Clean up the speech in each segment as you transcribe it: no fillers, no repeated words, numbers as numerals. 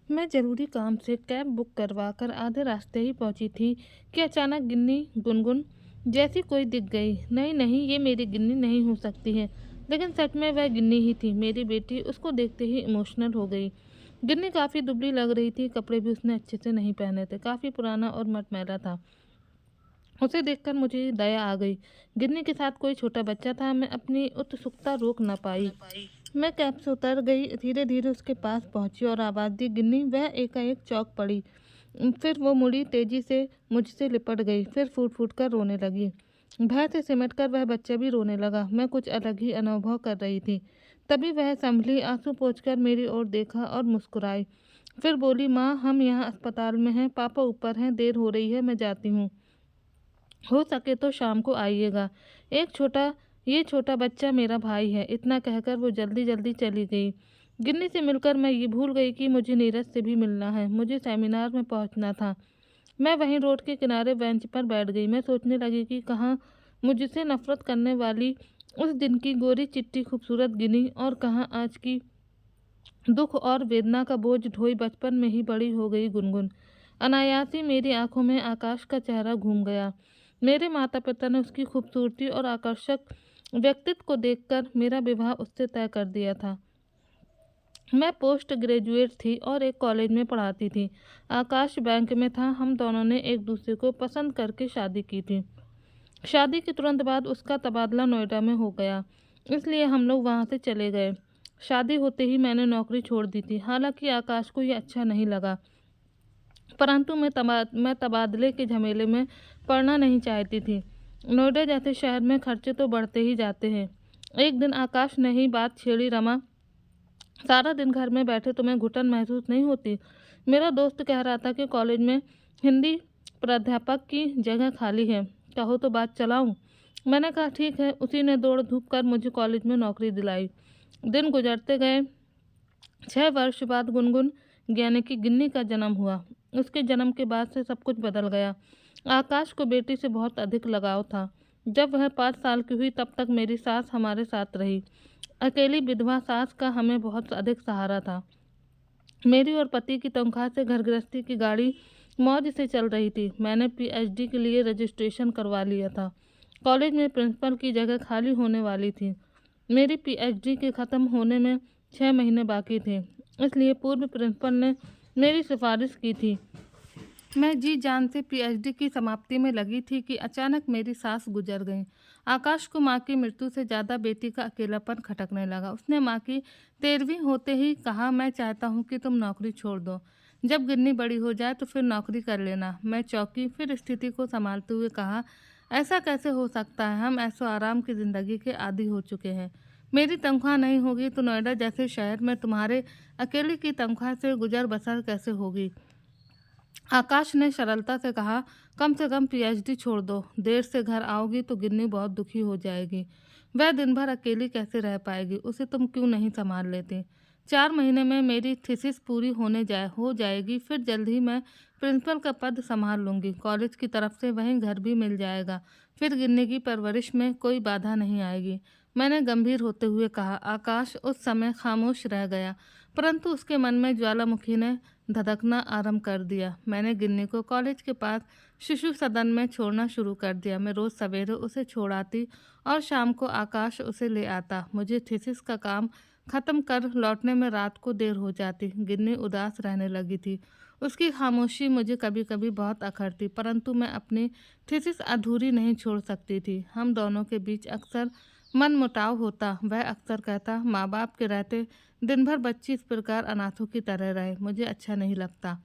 मैं ज़रूरी काम से कैब बुक करवा कर आधे रास्ते ही पहुंची थी कि अचानक गिन्नी गुनगुन जैसी कोई दिख गई। नहीं नहीं, ये मेरी गिन्नी नहीं हो सकती है। लेकिन सच में वह गिन्नी ही थी। मेरी बेटी उसको देखते ही इमोशनल हो गई। गिन्नी काफ़ी दुबली लग रही थी। कपड़े भी उसने अच्छे से नहीं पहने थे। काफ़ी पुराना और मटमैला था। उसे देखकर मुझे दया आ गई। गिन्नी के साथ कोई छोटा बच्चा था। मैं अपनी उत्सुकता रोक न पाई। मैं कैब से उतर गई, धीरे धीरे उसके पास पहुंची और आवाज़ दी, गिन्नी। वह एकाएक चौंक पड़ी। फिर वो मुड़ी, तेजी से मुझसे लिपट गई, फिर फूट फूट कर रोने लगी। भय से सिमट कर वह बच्चा भी रोने लगा। मैं कुछ अलग ही अनुभव कर रही थी। तभी वह संभली, आंसू पोंछकर मेरी ओर देखा और मुस्कुराई। फिर बोली, माँ, हम यहाँ अस्पताल में हैं। पापा ऊपर हैं। देर हो रही है, मैं जाती हूँ। हो सके तो शाम को आइएगा। एक छोटा ये छोटा बच्चा मेरा भाई है। इतना कहकर वो जल्दी जल्दी चली गई। गिन्नी से मिलकर मैं ये भूल गई कि मुझे नीरज से भी मिलना है। मुझे सेमिनार में पहुंचना था। मैं वहीं रोड के किनारे बेंच पर बैठ गई। मैं सोचने लगी कि कहाँ मुझसे नफरत करने वाली उस दिन की गोरी चिट्टी खूबसूरत गिनी, और कहाँ आज की दुख और वेदना का बोझ ढोई बचपन में ही बड़ी हो गई गुनगुन। अनायास ही मेरी आंखों में आकाश का चेहरा घूम गया। मेरे माता पिता ने उसकी खूबसूरती और आकर्षक व्यक्तित्व को देखकर मेरा विवाह उससे तय कर दिया था। मैं पोस्ट ग्रेजुएट थी और एक कॉलेज में पढ़ाती थी। आकाश बैंक में था। हम दोनों ने एक दूसरे को पसंद करके शादी की थी। शादी के तुरंत बाद उसका तबादला नोएडा में हो गया, इसलिए हम लोग वहाँ से चले गए। शादी होते ही मैंने नौकरी छोड़ दी थी। हालांकि आकाश को ये अच्छा नहीं लगा, परंतु मैं तबादले के झमेले में पड़ना नहीं चाहती थी। नोएडा जैसे शहर में खर्चे तो बढ़ते ही जाते हैं। एक दिन आकाश ने ही बात छेड़ी, रमा, सारा दिन घर में बैठे तुम्हें घुटन महसूस नहीं होती? मेरा दोस्त कह रहा था कि कॉलेज में हिंदी प्राध्यापक की जगह खाली है। कहो तो बात चलाऊं? मैंने कहा ठीक है। उसी ने दौड़ धूप कर मुझे कॉलेज में नौकरी दिलाई। दिन गुजरते गए। 6 वर्ष बाद गुनगुन यानी कि गिन्नी का जन्म हुआ। उसके जन्म के बाद से सब कुछ बदल गया। आकाश को बेटी से बहुत अधिक लगाव था। जब वह 5 साल की हुई तब तक मेरी सास हमारे साथ रही। अकेली विधवा सास का हमें बहुत अधिक सहारा था। मेरी और पति की तनख्वाह से घर गृहस्थी की गाड़ी मौज से चल रही थी। मैंने पीएचडी के लिए रजिस्ट्रेशन करवा लिया था। कॉलेज में प्रिंसिपल की जगह खाली होने वाली थी। मेरी पीएचडी के ख़त्म होने में 6 महीने बाकी थे, इसलिए पूर्व प्रिंसिपल ने मेरी सिफारिश की थी। मैं जी जान से पीएचडी की समाप्ति में लगी थी कि अचानक मेरी सास गुजर गईं। आकाश को माँ की मृत्यु से ज़्यादा बेटी का अकेलापन खटकने लगा। उसने माँ की 13वीं होते ही कहा, मैं चाहता हूँ कि तुम नौकरी छोड़ दो। जब गिन्नी बड़ी हो जाए तो फिर नौकरी कर लेना। मैं चौंकी, फिर स्थिति को संभालते हुए कहा, ऐसा कैसे हो सकता है? हम ऐसो आराम की ज़िंदगी के आदी हो चुके हैं। मेरी तनख्वाह नहीं होगी तो नोएडा जैसे शहर में तुम्हारे अकेले की तनख्वाह से गुजर बसर कैसे होगी? आकाश ने सरलता से कहा, कम से कम पीएचडी छोड़ दो। देर से घर आओगी तो गिन्नी बहुत दुखी हो जाएगी। वह दिन भर अकेली कैसे रह पाएगी? उसे तुम क्यों नहीं संभाल लेते? 4 महीने में मेरी थीसिस पूरी हो जाएगी। फिर जल्द ही मैं प्रिंसिपल का पद संभाल लूँगी। कॉलेज की तरफ से वहीं घर भी मिल जाएगा। फिर गिन्नी की परवरिश में कोई बाधा नहीं आएगी। मैंने गंभीर होते हुए कहा। आकाश उस समय खामोश रह गया, परंतु उसके मन में ज्वालामुखी ने धधकना आरंभ कर दिया। मैंने गिन्नी को कॉलेज के पास शिशु सदन में छोड़ना शुरू कर दिया। मैं रोज़ सवेरे उसे छोड़ाती और शाम को आकाश उसे ले आता। मुझे थीसिस का काम ख़त्म कर लौटने में रात को देर हो जाती। गिन्नी उदास रहने लगी थी। उसकी खामोशी मुझे कभी कभी बहुत अखरती, परंतु मैं अपनी थीसिस अधूरी नहीं छोड़ सकती थी। हम दोनों के बीच अक्सर मनमुटाव होता। वह अक्सर कहता, माँ बाप के रहते दिन भर बच्ची इस प्रकार अनाथों की तरह रहे, मुझे अच्छा नहीं लगता।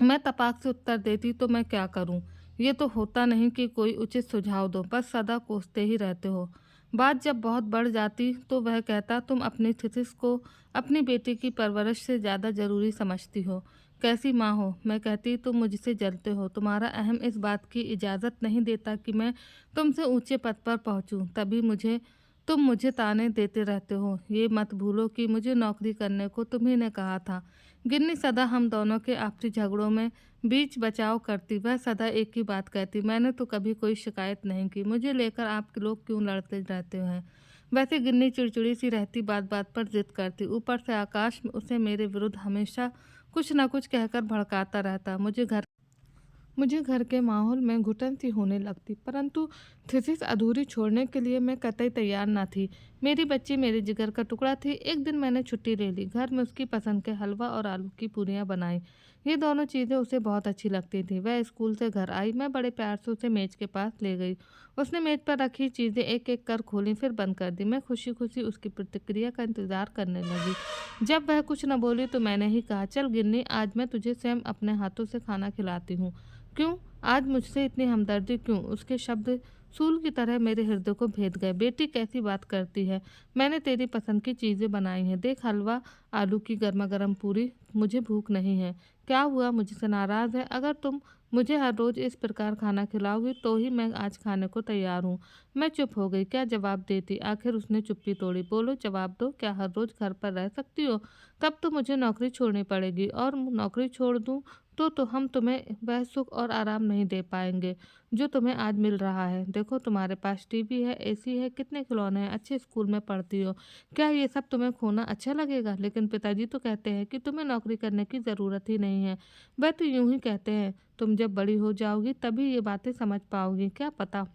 मैं तपाक से उत्तर देती, तो मैं क्या करूं? ये तो होता नहीं कि कोई उचित सुझाव दो, बस सदा कोसते ही रहते हो। बात जब बहुत बढ़ जाती तो वह कहता, तुम अपनी थीसिस को अपनी बेटी की परवरिश से ज़्यादा ज़रूरी समझती हो। कैसी माँ हो? मैं कहती, तुम मुझसे जलते हो। तुम्हारा अहम इस बात की इजाज़त नहीं देता कि मैं तुमसे ऊंचे पद पर पहुंचूं। तभी तुम मुझे ताने देते रहते हो। ये मत भूलो कि मुझे नौकरी करने को तुम्ही ने कहा था। गिन्नी सदा हम दोनों के आपसी झगड़ों में बीच बचाव करती। वह सदा एक ही बात कहती, मैंने तो कभी कोई शिकायत नहीं की। मुझे लेकर आप लोग क्यों लड़ते रहते हैं? वैसे गिन्नी चिड़चिड़ी सी रहती, बात बात पर जिद करती। ऊपर से आकाश उसे मेरे विरुद्ध हमेशा कुछ न कुछ कहकर भड़काता रहता। मुझे घर के माहौल में घुटन सी होने लगती, परंतु थीसिस अधूरी छोड़ने के लिए मैं कतई तैयार न थी। मेरी बच्ची मेरे जिगर का टुकड़ा थी। एक दिन मैंने छुट्टी ले ली। घर में उसकी पसंद के हलवा और आलू की पूरियां बनाई। ये दोनों चीज़ें उसे बहुत अच्छी लगती थी। वह स्कूल से घर आई। मैं बड़े प्यार से उसे मेज के पास ले गई। उसने मेज पर रखी चीज़ें एक एक कर खोली, फिर बंद कर दी। मैं खुशी खुशी उसकी प्रतिक्रिया का इंतजार करने लगी। जब वह कुछ न बोली तो मैंने ही कहा, चल गिन्नी, आज मैं तुझे स्वयं अपने हाथों से खाना खिलाती हूँ। क्यों? आज मुझसे इतनी हमदर्दी क्यों? उसके शब्द सूल की तरह मेरे हृदय को भेद गए। बेटी, कैसी बात करती है? मैंने तेरी पसंद की चीज़ें बनाई हैं। देख, हलवा, आलू की गर्मा गर्म पूरी। मुझे भूख नहीं है। क्या हुआ? मुझसे नाराज़ है? अगर तुम मुझे हर रोज़ इस प्रकार खाना खिलाओगी तो ही मैं आज खाने को तैयार हूँ। मैं चुप हो गई। क्या जवाब देती? आखिर उसने चुप्पी तोड़ी। बोलो, जवाब दो। क्या हर रोज़ घर पर रह सकती हो? तब तो मुझे नौकरी छोड़नी पड़ेगी, और नौकरी छोड़ दूँ तो हम तुम्हें वह सुख और आराम नहीं दे पाएंगे जो तुम्हें आज मिल रहा है। देखो, तुम्हारे पास टीवी है, एसी है, कितने खिलौने हैं, अच्छे स्कूल में पढ़ती हो। क्या ये सब तुम्हें खोना अच्छा लगेगा? लेकिन पिताजी तो कहते हैं कि तुम्हें नौकरी करने की ज़रूरत ही नहीं है। वह तो यूं ही कहते हैं। तुम जब बड़ी हो जाओगी तभी ये बातें समझ पाओगी, क्या पता।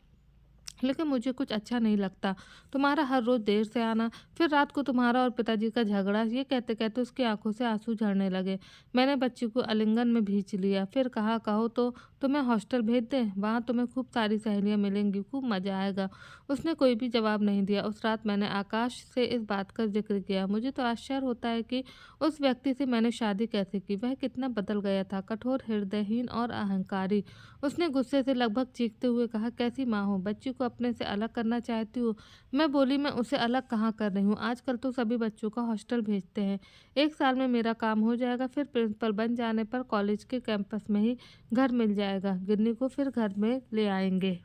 लेकिन मुझे कुछ अच्छा नहीं लगता। तुम्हारा हर रोज़ देर से आना, फिर रात को तुम्हारा और पिताजी का झगड़ा। ये कहते कहते उसकी आंखों से आंसू झरने लगे। मैंने बच्ची को आलिंगन में भींच लिया। फिर कहा, कहो तो तुम्हें हॉस्टल भेज दें? वहाँ तुम्हें खूब सारी सहेलियाँ मिलेंगी, खूब मज़ा आएगा। उसने कोई भी जवाब नहीं दिया। उस रात मैंने आकाश से इस बात का जिक्र किया। मुझे तो आश्चर्य होता है कि उस व्यक्ति से मैंने शादी कैसे की। वह कितना बदल गया था, कठोर, हृदयहीन और अहंकारी। उसने गुस्से से लगभग चीखते हुए कहा, कैसी माँ हो? बच्ची को अपने से अलग करना चाहती हो? मैं बोली, मैं उसे अलग कहाँ कर रही हूँ? आजकल तो सभी बच्चों को हॉस्टल भेजते हैं। 1 साल में मेरा काम हो जाएगा, फिर प्रिंसिपल बन जाने पर कॉलेज के कैंपस में ही घर मिल जाएगा। गिन्नी को फिर घर में ले आएंगे।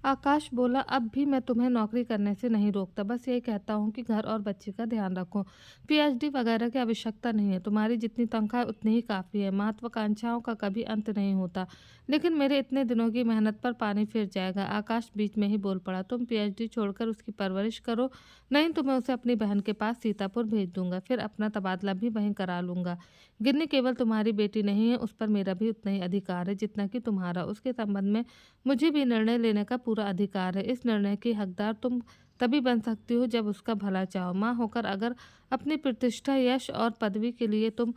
आकाश बोला, अब भी मैं तुम्हें नौकरी करने से नहीं रोकता, बस यही कहता हूँ कि घर और बच्चे का ध्यान रखो। पीएचडी वगैरह की आवश्यकता नहीं है। तुम्हारी जितनी तनख्वाह उतनी ही काफ़ी है। महत्वाकांक्षाओं का कभी अंत नहीं होता। लेकिन मेरे इतने दिनों की मेहनत पर पानी फिर जाएगा। आकाश बीच में ही बोल पड़ा, तुम पीएचडी छोड़कर उसकी परवरिश करो, नहीं तो मैं उसे अपनी बहन के पास सीतापुर भेज दूंगा। फिर अपना तबादला भी वहीं करा लूंगा। गिन्नी केवल तुम्हारी बेटी नहीं है, उस पर मेरा भी उतना ही अधिकार है जितना कि तुम्हारा। उसके संबंध में मुझे भी निर्णय लेने का पूरा अधिकार है। इस निर्णय की हकदार तुम तभी बन सकती हो जब उसका भला चाहो। माँ होकर अगर अपनी प्रतिष्ठा, यश और पदवी के लिए तुम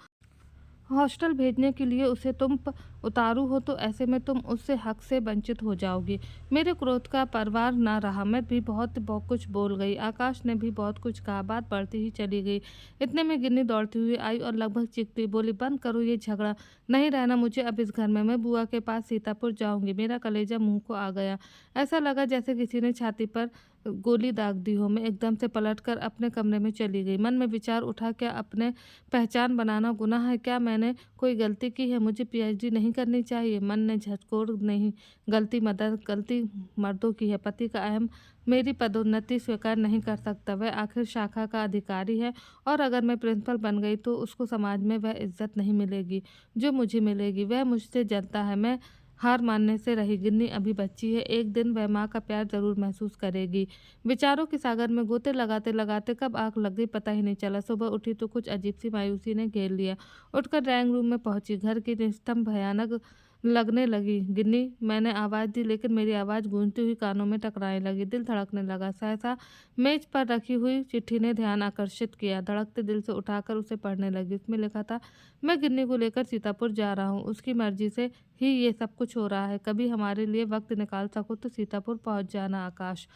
हॉस्टल भेजने के लिए उसे तुम उतारू हो, तो ऐसे में तुम उससे हक से वंचित हो जाओगी। मेरे क्रोध का परवार ना रहा। मैं भी बहुत कुछ बोल गई। आकाश ने भी बहुत कुछ कहा। बात बढ़ती ही चली गई। इतने में गिन्नी दौड़ती हुई आई और लगभग चीखती बोली, बंद करो ये झगड़ा। नहीं रहना मुझे अब इस घर में। मैं बुआ के पास सीतापुर जाऊंगी। मेरा कलेजा मुंह को आ गया। ऐसा लगा जैसे किसी ने छाती पर गोली दाग दी हो। मैं एकदम से पलटकर अपने कमरे में चली गई। मन में विचार उठा, क्या अपने पहचान बनाना गुनाह है? क्या मैंने कोई गलती की है? मुझे पीएचडी नहीं करनी चाहिए? मन ने झटकोर, नहीं, गलती मर्दों की है। पति का अहम मेरी पदोन्नति स्वीकार नहीं कर सकता। वह आखिर शाखा का अधिकारी है, और अगर मैं प्रिंसिपल बन गई तो उसको समाज में वह इज्जत नहीं मिलेगी जो मुझे मिलेगी। वह मुझसे जलता है। मैं हार मानने से रही। गिन्नी अभी बच्ची है, एक दिन वह माँ का प्यार जरूर महसूस करेगी। विचारों के सागर में गोते लगाते लगाते कब आग लग गई पता ही नहीं चला। सुबह उठी तो कुछ अजीब सी मायूसी ने घेर लिया। उठकर ड्राइंग रूम में पहुंची। घर की निस्तंभ भयानक लगने लगी। गिन्नी, मैंने आवाज़ दी, लेकिन मेरी आवाज़ गूंजती हुई कानों में टकराने लगी। दिल धड़कने लगा। सहसा मेज पर रखी हुई चिट्ठी ने ध्यान आकर्षित किया। धड़कते दिल से उठाकर उसे पढ़ने लगी। उसमें लिखा था, मैं गिन्नी को लेकर सीतापुर जा रहा हूँ। उसकी मर्जी से ही ये सब कुछ हो रहा है। कभी हमारे लिए वक्त निकाल सको तो सीतापुर पहुंच जाना। आकाश।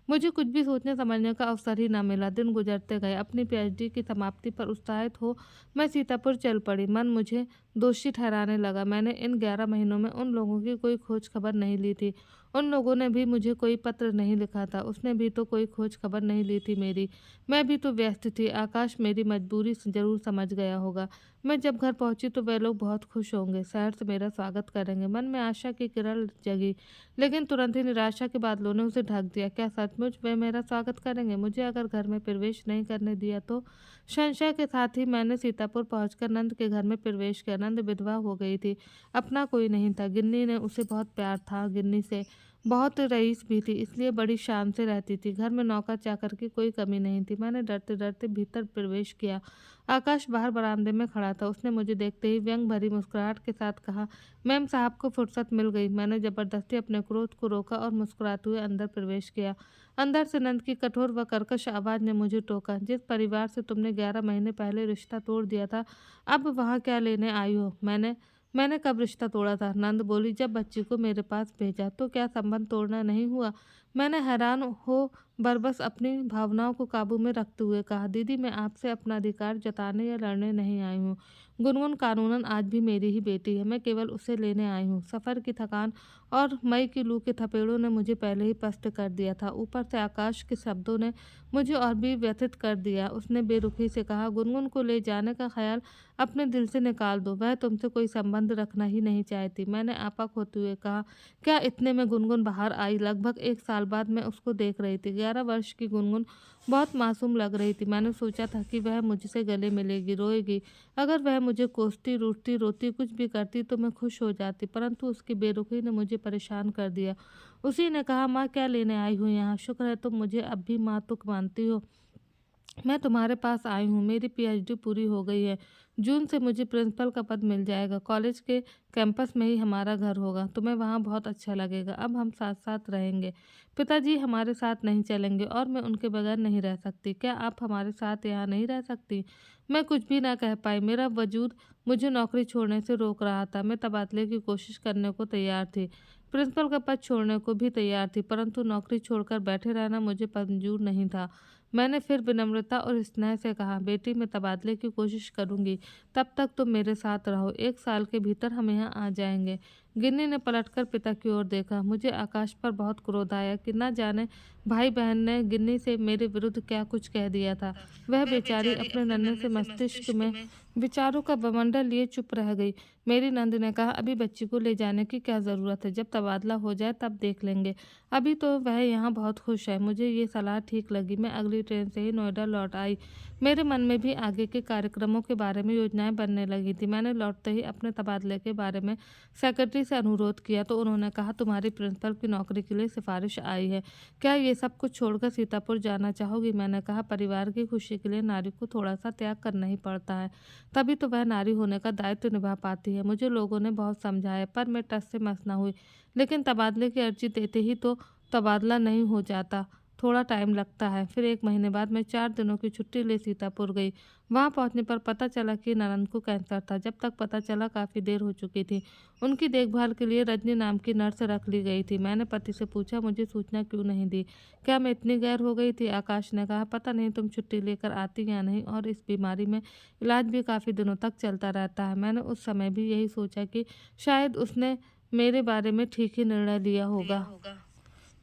मुझे कुछ भी सोचने समझने का अवसर ही ना मिला। दिन गुजरते गए। अपनी पीएचडी की समाप्ति पर उत्साहित हो मैं सीतापुर चल पड़ी। मन मुझे दोषी ठहराने लगा। मैंने इन 11 महीनों में उन लोगों की कोई खोज खबर नहीं ली थी। उन लोगों ने भी मुझे कोई पत्र नहीं लिखा था। उसने भी तो कोई खोज खबर नहीं ली थी मेरी। मैं भी तो व्यस्त थी। आकाश मेरी मजबूरी जरूर समझ गया होगा। मैं जब घर पहुंची तो वे लोग बहुत खुश होंगे, शहर से मेरा स्वागत करेंगे। मन में आशा की किरण जगी, लेकिन तुरंत ही निराशा के बादलों ने उसे ढक दिया। क्या सचमुच वे मेरा स्वागत करेंगे? मुझे अगर घर में प्रवेश नहीं करने दिया तो? संशय के साथ ही मैंने सीतापुर पहुंचकर नंद के घर में प्रवेश किया। नंद विधवा हो गई थी, अपना कोई नहीं था। गिन्नी ने उसे बहुत प्यार था। गिन्नी से बहुत रईस भी थी, इसलिए बड़ी शान से रहती थी। घर में नौकर चाकर की कोई कमी नहीं थी। मैंने डरते डरते भीतर प्रवेश किया। आकाश बाहर बरामदे में खड़ा था। उसने मुझे देखते ही व्यंग भरी मुस्कुराहट के साथ कहा, मैम साहब को फुर्सत मिल गई। मैंने जबरदस्ती अपने क्रोध को रोका और मुस्कुराते हुए अंदर प्रवेश किया। अंदर से नंद की कठोर व कर्कश आवाज ने मुझे टोका, जिस परिवार से तुमने 11 महीने पहले रिश्ता तोड़ दिया था, अब वहाँ क्या लेने आई हो? मैंने कब रिश्ता तोड़ा था? नंद बोली, जब बच्ची को मेरे पास भेजा तो क्या संबंध तोड़ना नहीं हुआ? मैंने हैरान हो बरबस अपनी भावनाओं को काबू में रखते हुए कहा, दीदी मैं आपसे अपना अधिकार जताने या लड़ने नहीं आई हूँ। गुनगुन कानूनन आज भी मेरी ही बेटी है। मैं केवल उसे लेने आई हूँ। सफ़र की थकान और मई की लू के थपेड़ों ने मुझे पहले ही पस्त कर दिया था। ऊपर से आकाश के शब्दों ने मुझे और भी व्यथित कर दिया। उसने बेरुखी से कहा, गुनगुन को ले जाने का ख्याल अपने दिल से निकाल दो। वह तुमसे कोई संबंध रखना ही नहीं चाहती। मैंने आपा होते हुए कहा, क्या इतने में गुनगुन बाहर आई। लगभग 1 साल बाद मैं उसको देख रही थी। 11 वर्ष की गुनगुन बहुत मासूम लग रही थी। मैंने सोचा था कि वह मुझसे गले मिलेगी, रोएगी। अगर वह मुझे कोसती, रूठती, रोती, कुछ भी करती तो मैं खुश हो जाती, परंतु उसकी बेरुखी ने मुझे परेशान कर दिया। उसी ने कहा, माँ क्या लेने आई हूँ यहाँ? शुक्र है तुम मुझे अब भी माँ तुक मानती हो। मैं तुम्हारे पास आई हूँ। मेरी पीएचडी पूरी हो गई है। जून से मुझे प्रिंसिपल का पद मिल जाएगा। कॉलेज के कैंपस में ही हमारा घर होगा। तुम्हें वहाँ बहुत अच्छा लगेगा। अब हम साथ साथ रहेंगे। पिताजी हमारे साथ नहीं चलेंगे और मैं उनके बगैर नहीं रह सकती। क्या आप हमारे साथ यहाँ नहीं रह सकती? मैं कुछ भी ना कह पाई। मेरा वजूद मुझे नौकरी छोड़ने से रोक रहा था। मैं तबादले की कोशिश करने को तैयार थी, प्रिंसिपल का पद छोड़ने को भी तैयार थी, परंतु नौकरी छोड़कर बैठे रहना मुझे मंजूर नहीं था। मैंने फिर विनम्रता और स्नेह से कहा, बेटी मैं तबादले की कोशिश करूंगी, तब तक तुम मेरे साथ रहो। 1 साल के भीतर हम यहाँ आ जाएंगे। गिन्नी ने पलटकर पिता की ओर देखा। मुझे आकाश पर बहुत क्रोध आया कि न जाने भाई बहन ने गिन्नी से मेरे विरुद्ध क्या कुछ कह दिया था। वह बेचारी अपने नन्हे से मस्तिष्क में विचारों का बवंडर लिए चुप रह गई। मेरी नंद ने कहा, अभी बच्ची को ले जाने की क्या ज़रूरत है? जब तबादला हो जाए तब देख लेंगे। अभी तो वह यहाँ बहुत खुश है। मुझे ये सलाह ठीक लगी। मैं अगली ट्रेन से ही नोएडा लौट आई। मेरे मन में भी आगे के कार्यक्रमों के बारे में योजनाएं बनने लगी थी। मैंने लौटते ही अपने तबादले के बारे में सेक्रेटरी से अनुरोध किया तो उन्होंने कहा, तुम्हारी प्रिंसिपल की नौकरी के लिए सिफारिश आई है। क्या ये सब कुछ छोड़कर सीतापुर जाना चाहोगी? मैंने कहा, परिवार की खुशी के लिए नारी को थोड़ा सा त्याग करना ही पड़ता है, तभी तो वह नारी होने का दायित्व निभा पाती है। मुझे लोगों ने बहुत समझाया पर मैं टस से मस न हुई। लेकिन तबादले की अर्जी देते ही तो तबादला नहीं हो जाता, थोड़ा टाइम लगता है। फिर 1 महीने बाद मैं 4 दिनों की छुट्टी ले सीतापुर गई। वहाँ पहुँचने पर पता चला कि ननंद को कैंसर था। जब तक पता चला काफ़ी देर हो चुकी थी। उनकी देखभाल के लिए रजनी नाम की नर्स रख ली गई थी। मैंने पति से पूछा, मुझे सूचना क्यों नहीं दी? क्या मैं इतनी गैर हो गई थी? आकाश ने कहा, पता नहीं तुम छुट्टी लेकर आती या नहीं, और इस बीमारी में इलाज भी काफ़ी दिनों तक चलता रहता है। मैंने उस समय भी यही सोचा कि शायद उसने मेरे बारे में ठीक ही निर्णय लिया होगा।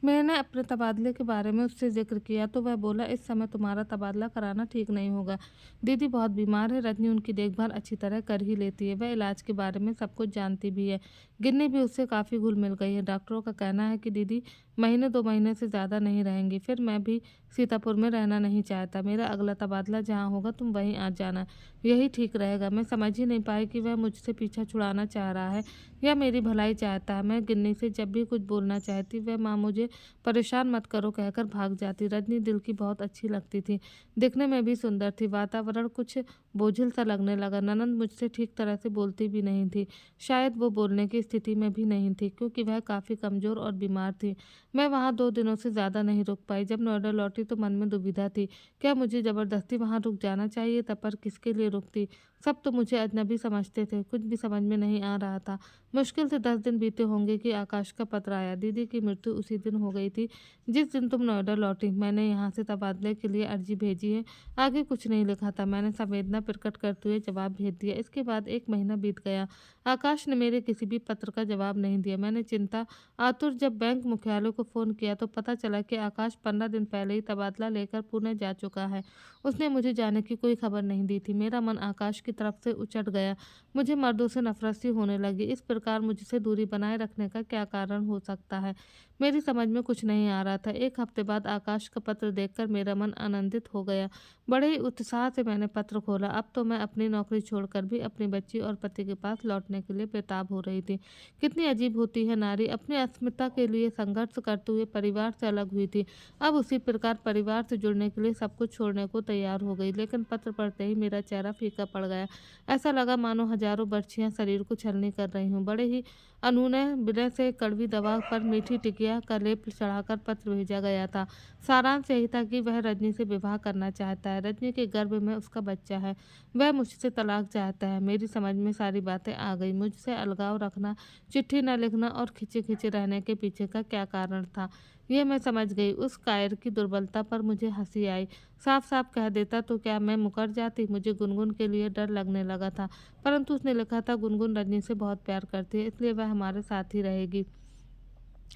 मैंने अपने तबादले के बारे में उससे जिक्र किया तो वह बोला, इस समय तुम्हारा तबादला कराना ठीक नहीं होगा। दीदी बहुत बीमार है। रजनी उनकी देखभाल अच्छी तरह कर ही लेती है। वह इलाज के बारे में सब कुछ जानती भी है। गिन्नी भी उससे काफ़ी घुल मिल गई है। डॉक्टरों का कहना है कि दीदी महीने 2 महीने से ज़्यादा नहीं रहेंगी। फिर मैं भी सीतापुर में रहना नहीं चाहता। मेरा अगला तबादला जहाँ होगा तुम वहीं आ जाना, यही ठीक रहेगा। मैं समझ ही नहीं पाई कि वह मुझसे पीछा छुड़ाना चाह रहा है या मेरी भलाई चाहता है। मैं गिन्नी से जब भी कुछ बोलना चाहती, वह माँ मुझे परेशान मत करो कहकर भाग जाती। रजनी दिल की बहुत अच्छी लगती थी, दिखने में भी सुंदर थी। वातावरण कुछ बोझिल सा लगने लगा। ननंद मुझसे ठीक तरह से बोलती भी नहीं थी। शायद वो बोलने की स्थिति में भी नहीं थी, क्योंकि वह काफ़ी कमज़ोर और बीमार थी। मैं वहाँ 2 दिनों से ज़्यादा नहीं रुक पाई। जब नोएडा लौटी तो मन में दुविधा थी, क्या मुझे ज़बरदस्ती वहाँ रुक जाना चाहिए था? पर किसके लिए रुकती? सब तो मुझे अजनबी समझते थे। कुछ भी समझ में नहीं आ रहा था। मुश्किल से 10 दिन बीते होंगे कि आकाश का पत्र आया। दीदी की मृत्यु उसी दिन हो गई थी जिस दिन तुम नोएडा लौटी। मैंने यहाँ से तबादले के लिए अर्जी भेजी है। आगे कुछ नहीं लिखा था। मैंने संवेदना प्रकट करते हुए जवाब भेज दिया। इसके बाद 1 महीना बीत गया। आकाश ने मेरे किसी भी पत्र का जवाब नहीं दिया। मैंने चिंता आतुर जब बैंक मुख्यालय को फ़ोन किया तो पता चला कि आकाश 15 दिन पहले ही तबादला लेकर पुणे जा चुका है। उसने मुझे जाने की कोई खबर नहीं दी थी। मेरा मन आकाश की तरफ से उचट गया। मुझे मर्दों से नफरत सी होने लगी। इस प्रकार मुझसे दूरी बनाए रखने का क्या कारण हो सकता है? मेरी समझ में कुछ नहीं आ रहा था। 1 हफ्ते बाद आकाश का पत्र देखकर मेरा मन आनंदित हो गया। बड़े ही उत्साह से मैंने पत्र खोला। अब तो मैं अपनी नौकरी छोड़कर भी अपनी बच्ची और पति के पास लौटने के लिए बेताब हो रही थी। कितनी अजीब होती है नारी, अपनी अस्मिता के लिए संघर्ष करते हुए परिवार से अलग हुई थी। अब उसी प्रकार परिवार से जुड़ने के लिए सब कुछ छोड़ने को तैयार हो गई। लेकिन पत्र पढ़ते ही मेरा चेहरा फीका पड़ गया। ऐसा लगा मानो हजारों बर्छियां शरीर को छलनी कर रही हूँ। बड़े ही अनूने विनय से कड़वी दवा पर मीठी टिकिया का लेप चढ़ाकर पत्र भेजा गया था। सारांश यही था कि वह रजनी से विवाह करना चाहता है। रजनी के गर्भ में उसका बच्चा है। वह मुझसे तलाक चाहता है। मेरी समझ में सारी बातें आ गई। मुझसे अलगाव रखना, चिट्ठी न लिखना और खिंचे खिंचे रहने के पीछे का क्या कारण था, ये मैं समझ गई। उस कायर की दुर्बलता पर मुझे हंसी आई। साफ साफ कह देता तो क्या मैं मुकर जाती? मुझे गुनगुन के लिए डर लगने लगा था। परंतु उसने लिखा था, गुनगुन रजनी से बहुत प्यार करती है, इसलिए वह हमारे साथ ही रहेगी।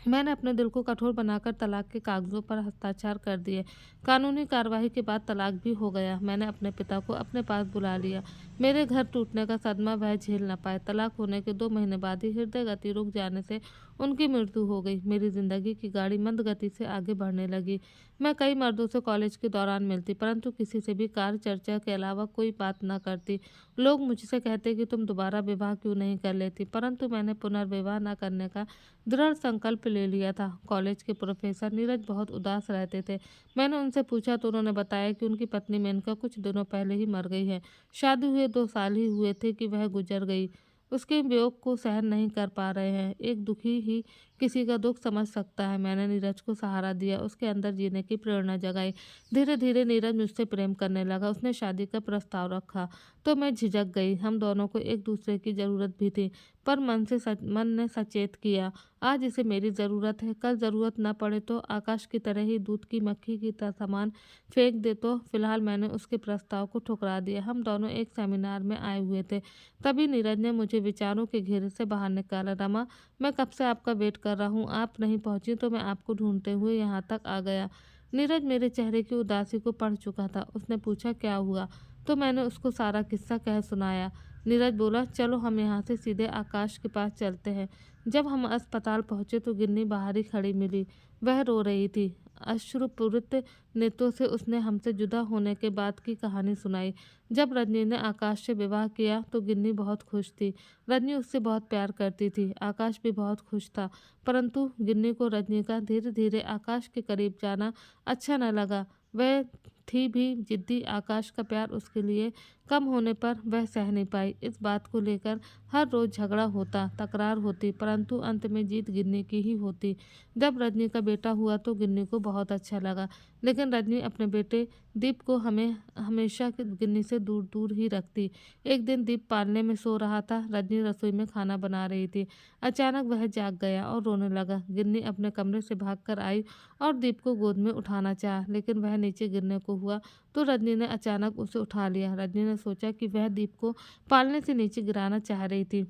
मैंने अपने दिल को कठोर बनाकर तलाक के कागजों पर हस्ताक्षर कर दिए। कानूनी कार्यवाही के बाद तलाक भी हो गया। मैंने अपने पिता को अपने पास बुला लिया। मेरे घर टूटने का सदमा वह झेल न पाए। तलाक होने के 2 महीने बाद ही हृदय गति रुक जाने से उनकी मृत्यु हो गई। मेरी जिंदगी की गाड़ी मंद गति से आगे बढ़ने लगी। मैं कई मर्दों से कॉलेज के दौरान मिलती, परंतु किसी से भी कार्य चर्चा के अलावा कोई बात न करती। लोग मुझसे कहते कि तुम दोबारा विवाह क्यों नहीं कर लेती, परंतु मैंने पुनर्विवाह न करने का दृढ़ संकल्प ले लिया था। कॉलेज के प्रोफेसर नीरज बहुत उदास रहते थे। मैंने उनसे पूछा तो उन्होंने बताया कि उनकी पत्नी मेनका कुछ दिनों पहले ही मर गई है। शादी हुए 2 साल ही हुए थे कि वह गुजर गई। उसके वियोग को सहन नहीं कर पा रहे हैं। एक दुखी ही किसी का दुख समझ सकता है। मैंने नीरज को सहारा दिया, उसके अंदर जीने की प्रेरणा जगाई। धीरे धीरे नीरज मुझसे प्रेम करने लगा। उसने शादी का प्रस्ताव रखा तो मैं झिझक गई। हम दोनों को एक दूसरे की जरूरत भी थी, पर मन ने सचेत किया, आज इसे मेरी ज़रूरत है, कल ज़रूरत न पड़े तो आकाश की तरह ही दूध की मक्खी की तरह सामान फेंक दे। तो फिलहाल मैंने उसके प्रस्ताव को ठुकरा दिया। हम दोनों एक सेमिनार में आए हुए थे, तभी नीरज ने मुझे विचारों के घेरे से बाहर निकाला। रमा, मैं कब से आपका वेट कर रहा हूँ, आप नहीं पहुँची तो मैं आपको ढूंढते हुए यहाँ तक आ गया। नीरज मेरे चेहरे की उदासी को पढ़ चुका था। उसने पूछा, क्या हुआ? तो मैंने उसको सारा किस्सा कह सुनाया। नीरज बोला, चलो हम यहाँ से सीधे आकाश के पास चलते हैं। जब हम अस्पताल पहुंचे तो गिन्नी बाहर ही खड़ी मिली। वह रो रही थी। अश्रुपूरित नेत्रों से उसने हमसे जुदा होने के बाद की कहानी सुनाई। जब रजनी ने आकाश से विवाह किया तो गिन्नी बहुत खुश थी। रजनी उससे बहुत प्यार करती थी। आकाश भी बहुत खुश था, परंतु गिन्नी को रजनी का धीरे धीरे आकाश के करीब जाना अच्छा न लगा। वह थी भी जिद्दी। आकाश का प्यार उसके लिए कम होने पर वह सह नहीं पाई। इस बात को लेकर हर रोज झगड़ा होता, तकरार होती, परंतु अंत में जीत गिन्नी की ही होती। जब रजनी का बेटा हुआ तो गिन्नी को बहुत अच्छा लगा, लेकिन रजनी अपने बेटे दीप को हमेशा गिन्नी से दूर दूर ही रखती। एक दिन दीप पालने में सो रहा था। रजनी रसोई में खाना बना रही थी। अचानक वह जाग गया और रोने लगा। गिन्नी अपने कमरे से भागकर आई और दीप को गोद में उठाना चाहा, लेकिन वह नीचे गिरने को हुआ तो रजनी ने अचानक उसे उठा लिया। रजनी ने सोचा कि वह दीप को पालने से नीचे गिराना चाह रही थी।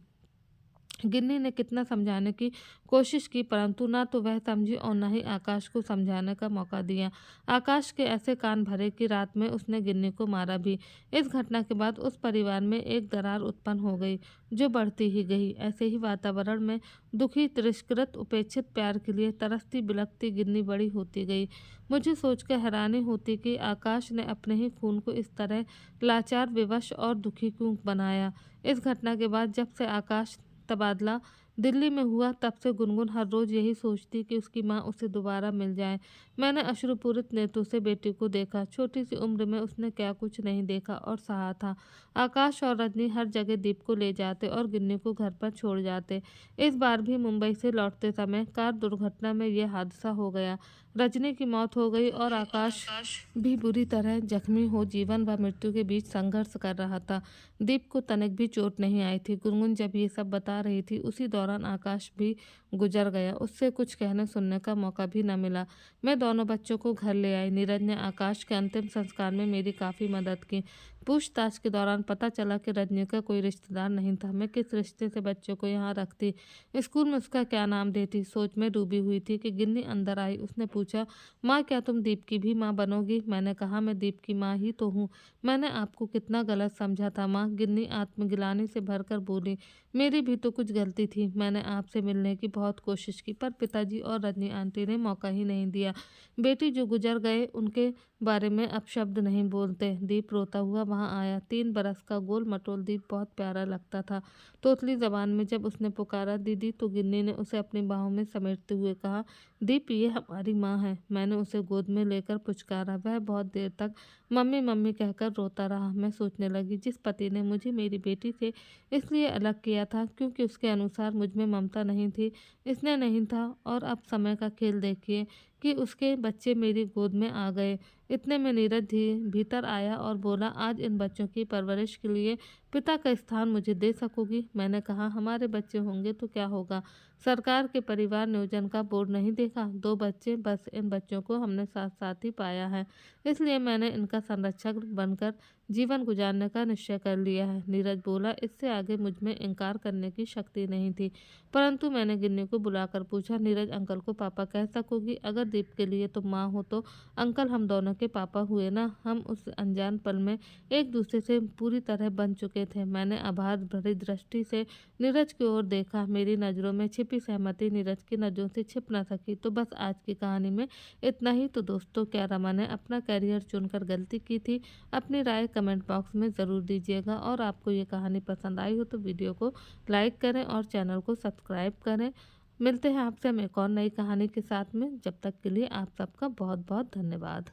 गिन्नी ने कितना समझाने की कोशिश की, परंतु ना तो वह समझी और न ही आकाश को समझाने का मौका दिया। आकाश के ऐसे कान भरे कि रात में उसने गिन्नी को मारा भी। इस घटना के बाद उस परिवार में एक दरार उत्पन्न हो गई, जो बढ़ती ही गई। ऐसे ही वातावरण में दुखी, तिरस्कृत, उपेक्षित प्यार के लिए तरसती बिलखती गिन्नी बड़ी होती गई। मुझे सोचकर हैरानी होती कि आकाश ने अपने ही खून को इस तरह लाचार, विवश और दुखी क्यों बनाया। इस घटना के बाद जब से आकाश तबादला दिल्ली में हुआ, तब से गुनगुन हर रोज यही सोचती कि उसकी माँ उसे दोबारा मिल जाए। मैंने अश्रुपूरित नेत्रों से बेटी को देखा। छोटी सी उम्र में उसने क्या कुछ नहीं देखा और सहा था। आकाश और रजनी हर जगह दीप को ले जाते और गिन्नी को घर पर छोड़ जाते। इस बार भी मुंबई से लौटते समय कार दुर्घटना में यह हादसा हो गया। रजनी की मौत हो गई और आकाश भी बुरी तरह जख्मी हो जीवन व मृत्यु के बीच संघर्ष कर रहा था। दीप को तनिक भी चोट नहीं आई थी। गुनगुन जब ये सब बता रही थी, उसी दौरान आकाश भी गुजर गया। उससे कुछ कहने सुनने का मौका भी न मिला। मैं दोनों बच्चों को घर ले आई। नीरज ने आकाश के अंतिम संस्कार में मेरी काफ़ी मदद की। पूछताछ के दौरान पता चला कि रजनी का कोई रिश्तेदार नहीं था। मैं किस रिश्ते से बच्चों को यहाँ रखती, स्कूल में उसका क्या नाम देती, सोच में डूबी हुई थी कि गिन्नी अंदर आई। उसने पूछा, माँ क्या तुम दीप की भी माँ बनोगी? मैंने कहा, मैं दीप की माँ ही तो हूँ। मैंने आपको कितना गलत समझा था माँ। गिन्नी आत्मगिलानी से भरकर बोली, मेरी भी तो कुछ गलती थी। मैंने आपसे मिलने की बहुत कोशिश की पर पिताजी और रजनी आंटी ने मौका ही नहीं दिया। बेटी जो गुजर गए उनके बारे में अब शब्द नहीं बोलते। दीप रोता हुआ वहां आया। 3 बरस का गोल मटोल दीप बहुत प्यारा लगता था। तोतली जबान में जब उसने पुकारा दीदी तो गिन्नी ने उसे अपनी बाहों में समेटते हुए कहा, दीप ये हमारी माँ है। मैंने उसे गोद में लेकर पुचकारा। वह बहुत देर तक मम्मी मम्मी कहकर रोता रहा। मैं सोचने लगी, जिस पति ने मुझे मेरी बेटी से इसलिए अलग किया था क्योंकि उसके अनुसार मुझ में ममता नहीं थी, इसने नहीं था, और अब समय का खेल देखिए कि उसके बच्चे मेरी गोद में आ गए। इतने में नीरज भीतर आया और बोला, आज इन बच्चों की परवरिश के लिए पिता का स्थान मुझे दे सकोगी? मैंने कहा, हमारे बच्चे होंगे तो क्या होगा, सरकार के परिवार नियोजन का बोर्ड नहीं देखा? 2 बच्चे बस, इन बच्चों को हमने साथ साथ ही पाया है, इसलिए मैंने इनका संरक्षक बनकर जीवन गुजारने का निश्चय कर लिया है। नीरज बोला, इससे आगे मुझ में इनकार करने की शक्ति नहीं थी, परंतु मैंने गिन्नी को बुलाकर पूछा, नीरज अंकल को पापा कह सकोगी? अगर दीप के लिए तुम माँ हो तो अंकल हम दोनों के पापा हुए ना। हम उस अनजान पल में एक दूसरे से पूरी तरह बन चुके थे। मैंने आभार भरी दृष्टि से नीरज की ओर देखा। मेरी नज़रों में छिपी सहमति नीरज की नज़रों से छिप न सकी। तो बस आज की कहानी में इतना ही। तो दोस्तों, क्या रमा ने अपना करियर चुनकर गलती की थी? अपनी राय कमेंट बॉक्स में ज़रूर दीजिएगा, और आपको ये कहानी पसंद आई हो तो वीडियो को लाइक करें और चैनल को सब्सक्राइब करें। मिलते हैं आपसे हम एक और नई कहानी के साथ में। जब तक के लिए आप सबका बहुत बहुत धन्यवाद।